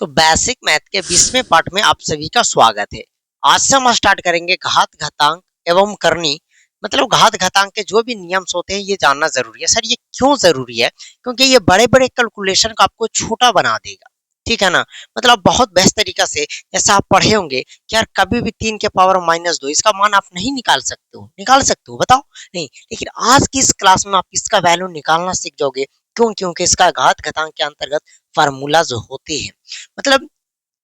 तो basic math के 20वें part में आप सभी का स्वागत है। आज से हम स्टार्ट करेंगे घात घातांक एवं करनी, मतलब घात घातांक के जो भी नियम्स होते हैं ये जानना जरूरी है। सर ये क्यों जरूरी है? क्योंकि ये बड़े बड़े कैलकुलेशन को आपको छोटा बना देगा, ठीक है ना। मतलब बहुत बेस्ट तरीका से, जैसा आप पढ़े होंगे कि यार कभी भी 3 के पावर -2 इसका मान आप नहीं निकाल सकते हो बताओ नहीं, लेकिन आज की इस क्लास में आप इसका वैल्यू निकालना सीख जाओगे। क्यों? क्योंकि इसका घात घातांक के अंतर्गत फार्मूला जो होते हैं, मतलब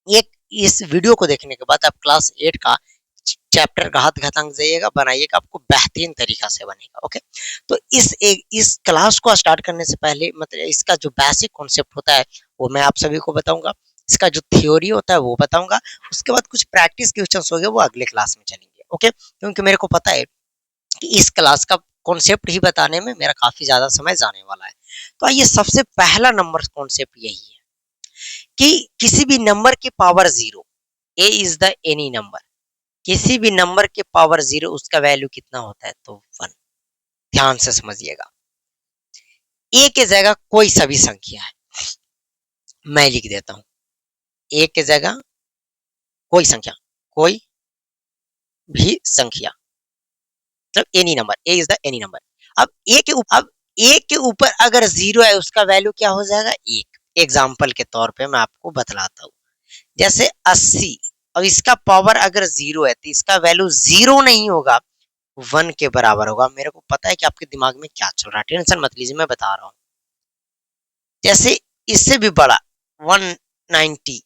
एक इस वीडियो को देखने के बाद आप क्लास 8 का चैप्टर घात घातांक जाइएगा, बनाइएगा, आपको बेहतरीन तरीका से बनेगा। ओके, तो इस क्लास को स्टार्ट करने से पहले मतलब इसका जो बेसिक कॉन्सेप्ट होता है वो मैं आप सभी को बताऊंगा। इसका जो थ्योरी होता है वो बताऊंगा। उसके बाद कुछ प्रैक्टिस क्वेश्चंस हो गए वो अगले क्लास में चलेंगे। ओके, क्योंकि मेरे को पता है कि इस क्लास का कॉन्सेप्ट ही बताने में मेरा काफी ज्यादा समय जाने वाला है। तो आइए, सबसे पहला नंबर कॉन्सेप्ट यही है कि किसी भी नंबर की power 0, A is the any number, किसी भी नंबर के पावर 0 उसका वैल्यू कितना होता है? तो 1। ध्यान से समझिएगा, ए के जगह कोई सा भी संख्या है, मैं लिख देता हूं। ए के जगह कोई संख्या, कोई भी संख्या, मतलब any number, A is the any number. अब ए के ऊपर अगर 0 है उसका वैल्यू क्या हो जाएगा? 1। एग्जाम्पल के तौर पे मैं आपको बतलाता हूँ, जैसे 80। अब इसका पावर अगर 0 है तो इसका वैल्यू 0 नहीं होगा, 1 के बराबर होगा। मेरे को पता है कि आपके दिमाग में क्या चल रहा है, टेंशन मत लीजिए, मैं बता रहा हूँ। जैसे इससे भी बड़ा 190,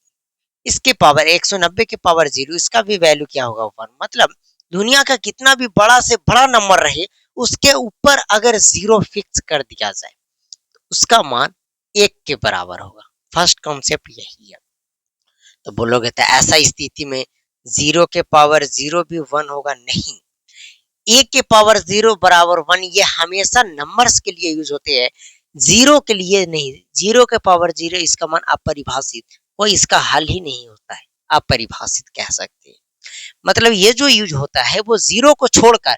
इसके पावर 190 के पावर 0, इसका भी वैल्यू क्या होगा? 1। मतलब दुनिया का कितना भी बड़ा से बड़ा नंबर रहे, उसके ऊपर अगर 0 फिक्स कर दिया जाए तो उसका मान 1 के बराबर होगा। फर्स्ट कॉन्सेप्ट यही है। तो बोलोगे तो ऐसा स्थिति में 0 के पावर 0 भी 1 होगा? नहीं, ए के पावर 0 बराबर 1 ये हमेशा नंबर्स के लिए यूज होते हैं, 0 के लिए नहीं। 0 के पावर 0 इसका मान अपरिभाषित, कोई इसका हल ही नहीं होता है, अपरिभाषित कह सकते हैं। मतलब ये जो यूज होता है वो 0 को छोड़कर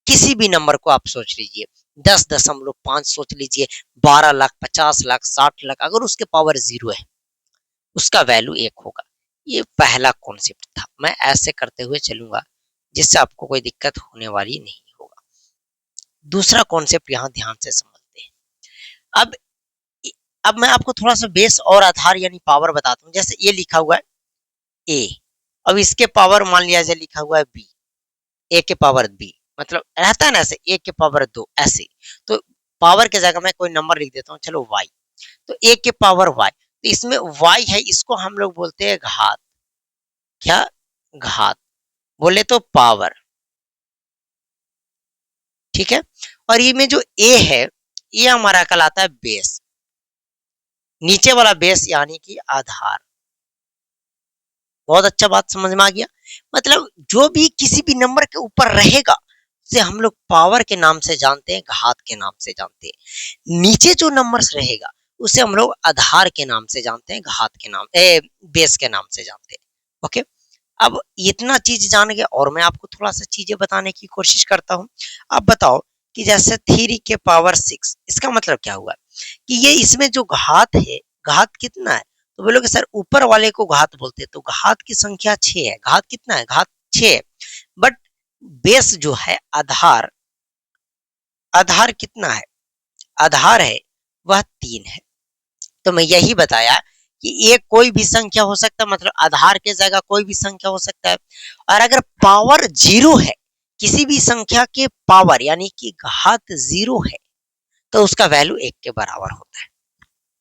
किसी भी नंबर को आप सोच लीजिए, 10.5 सोच लीजिए, 12 लाख, 50 लाख, 60 लाख, अगर उसके पावर 0 है उसका वैल्यू 1 होगा। ये पहला कॉन्सेप्ट था, मैं ऐसे करते हुए चलूंगा जिससे आपको कोई दिक्कत होने वाली नहीं होगा। दूसरा कॉन्सेप्ट यहाँ ध्यान से समझते हैं। अब अब मैं आपको थोड़ा सा बेस और आधार यानी पावर बताता हूँ। जैसे ये लिखा हुआ है ए, अब इसके पावर मान लिया जाए लिखा हुआ है बी, ए के पावर बी, मतलब रहता है ना ऐसे, ए के पावर 2 ऐसे। तो पावर के जगह मैं कोई नंबर लिख देता हूँ, चलो वाई। तो ए के पावर वाई, तो इसमें वाई है, इसको हम लोग बोलते हैं घात। क्या? घात बोले तो पावर, ठीक है। और ये में जो ए है ये हमारा कहलाता है बेस, नीचे वाला बेस यानी कि आधार। बहुत अच्छा बात समझ में आ गया। मतलब जो भी किसी भी नंबर के ऊपर रहेगा उसे हम लोग पावर के नाम से जानते हैं, घात के नाम से जानते हैं। नीचे जो नंबर्स रहेगा उसे हम लोग आधार के नाम से जानते हैं, घात के नाम बेस के नाम से जानते हैं। ओके, अब इतना चीज जान गया और मैं आपको थोड़ा सा चीजें बताने की कोशिश करता हूँ। आप बताओ कि जैसे 3 के पावर 6, इसका मतलब क्या हुआ कि ये इसमें जो घात है, घात कितना है? तो बोलोगे सर ऊपर वाले को घात बोलते हैं, तो घात की संख्या 6 है। घात कितना है? घात 6 है। बट बेस जो है आधार, आधार कितना है? आधार है वह 3 है। तो मैं यही बताया कि एक कोई भी संख्या हो सकता है, मतलब आधार के जगह कोई भी संख्या हो सकता है। और अगर पावर 0 है, किसी भी संख्या के पावर यानी कि घात 0 है, तो उसका वैल्यू 1 के बराबर होता है।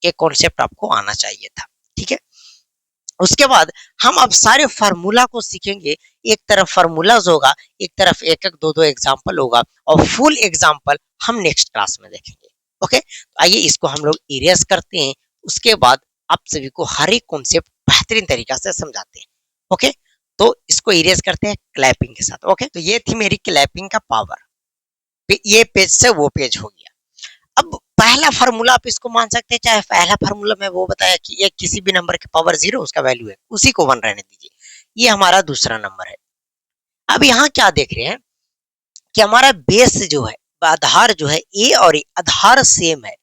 एक कॉन्सेप्ट आपको आना चाहिए था, ठीक है। उसके बाद हम अब सारे फार्मूला को सीखेंगे। एक तरफ फार्मूलाज होगा, एक तरफ एक एक दो दो एग्जाम्पल होगा, और फुल एग्जाम्पल हम नेक्स्ट क्लास में देखेंगे। ओके, तो आइए इसको हम लोग इरेज करते हैं। उसके बाद आप सभी को हर एक कॉन्सेप्ट बेहतरीन तरीका से समझाते हैं। ओके, तो इसको इरेज करते हैं क्लैपिंग के साथ। ओके, तो ये थी मेरी क्लैपिंग का पावर, ये पेज से वो पेज हो गया। अब पहला फार्मूला आप इसको मान सकते हैं, चाहे पहला फार्मूला में वो बताया कि एक किसी भी नंबर के पावर 0 उसका वैल्यू है, उसी को 1 रहने दीजिए। ये हमारा दूसरा नंबर है। अब यहाँ क्या देख रहे हैं कि हमारा बेस जो है, आधार जो है, ए और ए आधार सेम है।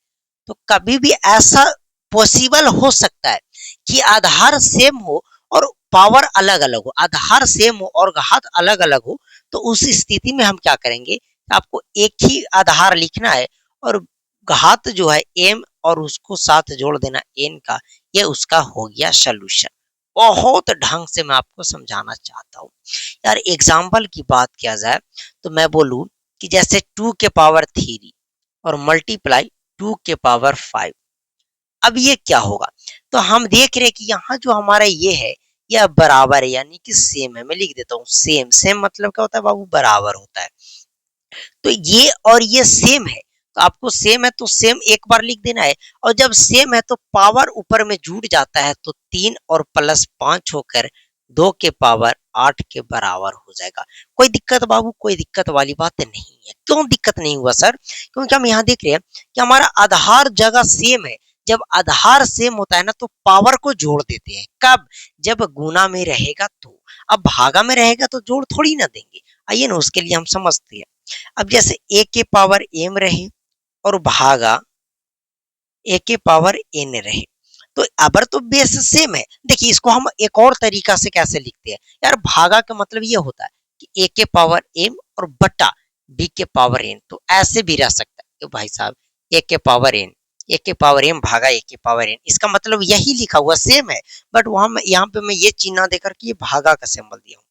तो कभी भी ऐसा पॉसिबल हो सकता है कि आधार सेम हो और पावर अलग अलग हो, आधार सेम हो और घात अलग अलग हो, तो उस स्थिति में हम क्या करेंगे, आपको एक ही आधार लिखना है और घात जो है m और उसको साथ जोड़ देना n का, ये उसका हो गया सोल्यूशन। बहुत ढंग से मैं आपको समझाना चाहता हूँ यार। एग्जाम्पल की बात किया जाए तो मैं बोलूं कि जैसे 2 के पावर 3 और मल्टीप्लाई 2 के पावर 5, अब ये क्या होगा, तो हम देख रहे हैं कि यहाँ जो हमारा ये है यह बराबर है, यानी कि सेम है। मैं लिख देता हूँ सेम। सेम मतलब क्या होता है बाबू, बराबर होता है। तो ये और ये सेम है, तो आपको सेम है तो सेम एक बार लिख देना है, और जब सेम है तो पावर ऊपर में जुड़ जाता है, तो 3 और प्लस 5 होकर 2 के पावर 8 के बराबर हो जाएगा। कोई दिक्कत बाबू, कोई दिक्कत वाली बात नहीं है। क्यों दिक्कत नहीं हुआ सर, क्योंकि हम यहाँ देख रहे हैं कि हमारा आधार जगह सेम है। जब आधार सेम होता है ना तो पावर को जोड़ देते हैं। कब, जब गुना में रहेगा तो। अब भागा में रहेगा तो जोड़ थोड़ी ना देंगे। आइए ना उसके लिए हम समझते हैं। अब जैसे a के पावर m रहे और भागा a के पावर n रहे, तो अबर तो बेस सेम है। देखिए इसको हम एक और तरीका से कैसे लिखते हैं यार, भागा का मतलब ये होता है कि a के पावर m और बटा b के पावर n, तो ऐसे भी रह सकता है तो भाई साहब a के पावर n, a के पावर m भागा a के पावर n, इसका मतलब यही लिखा हुआ सेम है, बट वहां यहाँ पे मैं ये चिन्ह देकर के ये भागा का सिंबल दिया हूँ।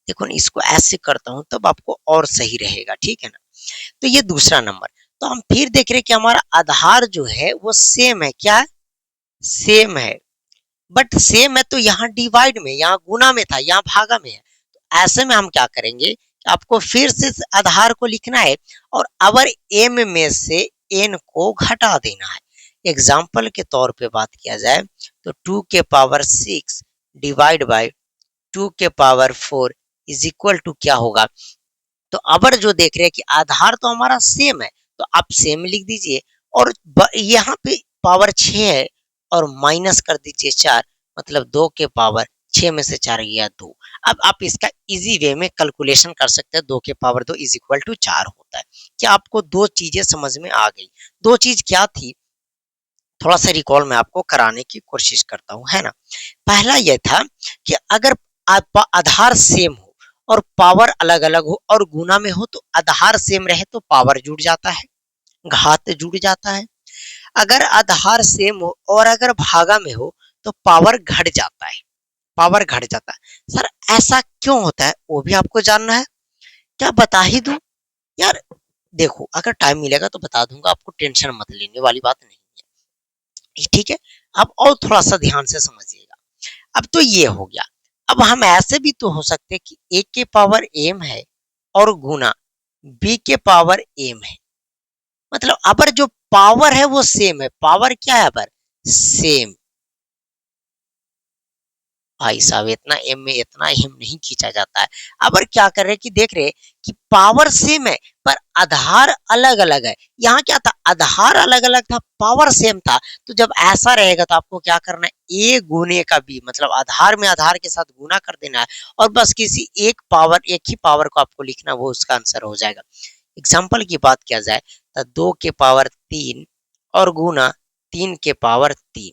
देखो ना, इसको ऐसे करता हूं तब आपको और सही रहेगा, ठीक है ना। तो ये दूसरा नंबर। तो हम फिर देख रहे हैं कि हमारा आधार जो है वो सेम है। क्या है, सेम है, बट सेम है तो यहाँ डिवाइड में, यहाँ गुना में था, यहाँ भागा में है। तो ऐसे में हम क्या करेंगे, आपको फिर से आधार को लिखना है और अवर m में से n को घटा देना है। एग्जाम्पल के तौर पे बात किया जाए तो 2 के पावर 6 डिवाइड बाय 2 के पावर 4 इज इक्वल टू क्या होगा, तो अबर जो देख रहे हैं कि आधार तो हमारा सेम है, तो आप सेम लिख दीजिए और यहाँ पे पावर 6 है और माइनस कर दीजिए 4, मतलब 2 के पावर 6 में से 4 गया 2। अब आप इसका इजी वे में कैलकुलेशन कर सकते हैं, 2 के पावर 2 इज इक्वल टू 4 होता है। क्या आपको दो चीजें समझ में आ गई? दो चीज क्या थी, थोड़ा सा रिकॉल मैं आपको कराने की कोशिश करता हूँ, है ना। पहला यह था कि अगर आधार सेम हो और पावर अलग अलग हो और गुना में हो, तो आधार सेम रहे तो पावर जुड़ जाता है, घात जुड़ जाता है। अगर आधार सेम हो और अगर भागा में हो तो पावर घट जाता है, पावर घट जाता है। सर ऐसा क्यों होता है वो भी आपको जानना है, क्या बता ही दूं यार? देखो अगर टाइम मिलेगा तो बता दूंगा आपको, टेंशन मत लेने वाली बात नहीं है, ठीक है। अब और थोड़ा सा ध्यान से समझिएगा। अब तो ये हो गया। अब हम ऐसे भी तो हो सकते हैं कि a के पावर m है और गुना b के पावर m है, मतलब अबर जो पावर है वो सेम है। पावर क्या है अबर, सेम। भाई साहब इतना एम में इतना एम नहीं खींचा जाता है। अबर क्या कर रहे हैं कि देख रहे हैं कि पावर सेम है पर आधार अलग अलग है। यहाँ क्या था, आधार अलग अलग था, पावर सेम था। तो जब ऐसा रहेगा तो आपको क्या करना है, ए गुने का बी, मतलब आधार में आधार के साथ गुना कर देना है और बस किसी एक पावर, एक ही पावर को आपको लिखना, वो उसका आंसर हो जाएगा। एग्जाम्पल की बात किया जाए तो 2 के पावर 3 और गुना 3 के पावर 3,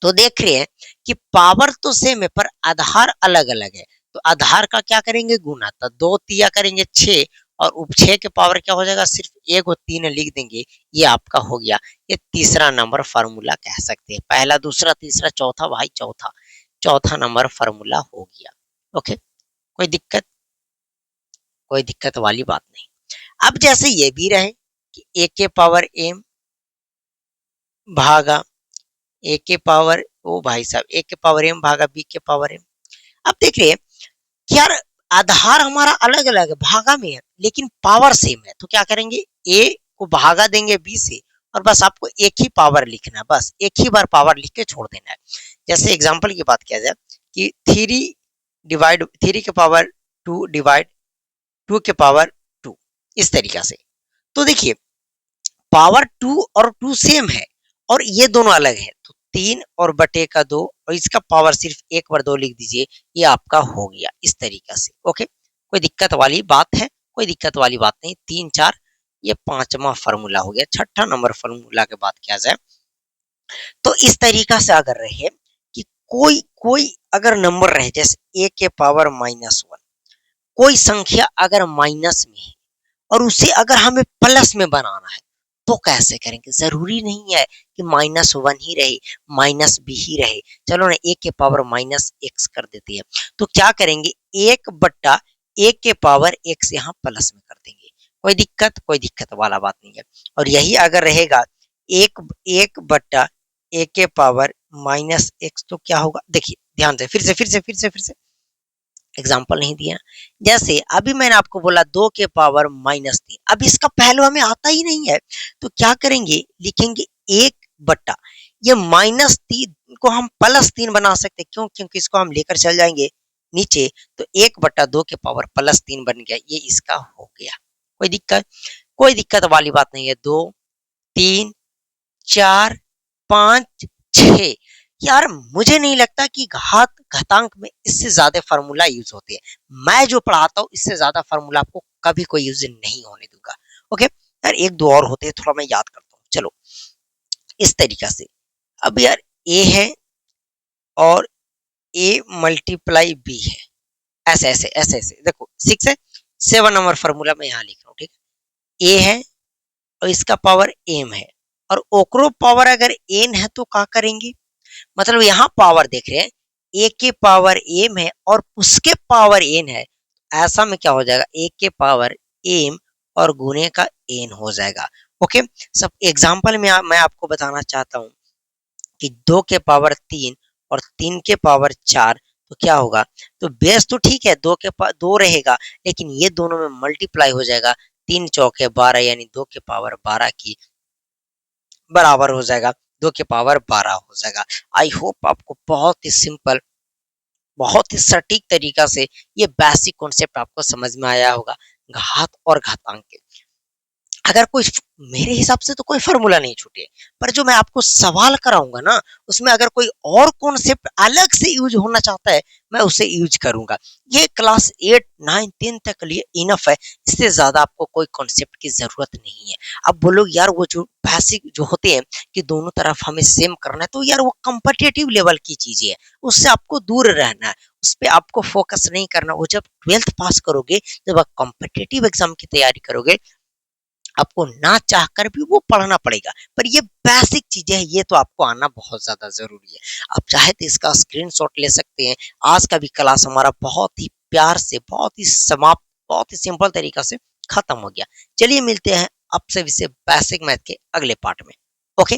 तो देख रहे हैं कि पावर तो सेम है पर आधार अलग अलग है। तो आधार का क्या करेंगे, गुना, तो 2 तिया करेंगे 6 और उप 6 के पावर क्या हो जाएगा, सिर्फ 1 और 3 लिख देंगे, ये आपका हो गया। ये तीसरा नंबर फार्मूला कह सकते हैं। पहला, दूसरा, तीसरा, चौथा, भाई चौथा, चौथा नंबर फार्मूला हो गया। ओके, कोई दिक्कत, कोई दिक्कत वाली बात नहीं। अब जैसे ये भी रहे कि a के पावर m भागा a के पावर, ओ भाई साहब, a के पावर m भागा b के पावर m। अब देख रहे हैं कि यार आधार हमारा अलग अलग है, भागा में है, लेकिन पावर सेम है। तो क्या करेंगे, a को भागा देंगे b से और बस आपको एक ही पावर लिखना है, बस एक ही बार पावर लिख के छोड़ देना है। जैसे एग्जांपल की बात किया जाए कि 3 के पावर 2 डिवाइड 2 के पावर 2, इस तरीका से। तो देखिए पावर 2 और 2 सेम है और ये दोनों अलग है, तो 3 और बटे का 2 और इसका पावर सिर्फ 1 बार 2 लिख दीजिए, ये आपका हो गया इस तरीका से। ओके, कोई दिक्कत वाली बात है? कोई दिक्कत वाली बात नहीं। 3 4, ये पांचवा फार्मूला हो गया। छठा नंबर फार्मूला की बात किया जाए तो इस तरीका से अगर रहे कि कोई कोई अगर नंबर रहे, जैसे a के पावर -1, कोई संख्या अगर माइनस में है और उसे अगर हमें प्लस में बनाना है, तो कैसे करेंगे? जरूरी नहीं है कि -1 ही रहे, -b ही रहे। चलो ना, a के पावर -x कर देते हैं। तो क्या करेंगे, 1/a के पावर x यहाँ प्लस में कर देंगे। कोई दिक्कत वाला बात नहीं है। और यही अगर रहेगा 1/a के पावर -x, तो क्या होगा? देखिए ध्यान से, फिर से एग्जाम्पल नहीं दिया। जैसे अभी मैंने आपको बोला 2 के पावर -3, अब इसका पहलू हमें आता ही नहीं है, तो क्या करेंगे, लिखेंगे 1/, ये -3 को हम +3 बना सकते, क्यों? क्योंकि इसको हम लेकर चल जाएंगे नीचे, तो 1/2 के पावर +3 बन गया, ये इसका हो गया। कोई दिक्कत वाली बात नहीं है। 2, 3, 4, 5, 6। यार मुझे नहीं लगता कि घात घातांक में इससे ज्यादा फार्मूला यूज होते हैं। मैं जो पढ़ाता हूँ इससे ज्यादा फार्मूला आपको कभी कोई यूज नहीं होने दूंगा। ओके यार, एक दो और होते हैं, थोड़ा मैं याद करता हूँ। चलो इस तरीका से, अब यार ए है और ए मल्टीप्लाई बी है, ऐसे देखो 6 है, 7 नंबर फार्मूला मैं यहाँ लिख रहा हूँ। ठीक है, ए है और इसका पावर एम है, और ओकरो पावर अगर एन है तो क्या करेंगे, मतलब यहाँ पावर देख रहे हैं, ए के पावर एम है और उसके पावर एन है, ऐसा में क्या हो जाएगा, ए के पावर एम और गुने का एन हो जाएगा। ओके, सब एग्जांपल में मैं आपको बताना चाहता हूँ कि 2 के पावर 3 और 3 के पावर 4, तो क्या होगा, तो बेस तो ठीक है, 2 के पावर 2 रहेगा, लेकिन ये दोनों में मल्टीप्लाई हो जाएगा, 3 चौके 12, यानी 2 के पावर 12 की बराबर हो जाएगा, 2 के पावर 12 हो जाएगा। आई होप आपको बहुत ही सिंपल, बहुत ही सटीक तरीका से ये बेसिक कॉन्सेप्ट आपको समझ में आया होगा, घात और घातांक के। अगर कोई, मेरे हिसाब से तो कोई फार्मूला नहीं छूटे, पर जो मैं आपको सवाल कराऊंगा ना, उसमें अगर कोई और कॉन्सेप्ट अलग से यूज होना चाहता है, मैं उसे यूज करूंगा। ये क्लास 8, 9, 10 तक के लिए इनफ है, इससे ज्यादा आपको कोई कॉन्सेप्ट की जरूरत नहीं है। अब बोलो यार, वो जो बेसिक जो होते हैं कि दोनों तरफ हमें सेम करना है, तो यार वो कम्पिटिटिव लेवल की चीजें है, उससे आपको दूर रहना है, उस पर आपको फोकस नहीं करना। वो जब 12th पास करोगे, जब आप कॉम्पिटिटिव एग्जाम की तैयारी करोगे, आपको ना चाहकर भी वो पढ़ना पड़ेगा, पर ये बेसिक चीजें हैं, ये तो आपको आना बहुत ज्यादा जरूरी है। आप चाहे तो इसका स्क्रीनशॉट ले सकते हैं। आज का भी क्लास हमारा बहुत ही प्यार से, बहुत ही समाप्त, बहुत ही सिंपल तरीका से खत्म हो गया। चलिए मिलते हैं आपसे विषय बेसिक मैथ के अगले पार्ट में। ओके।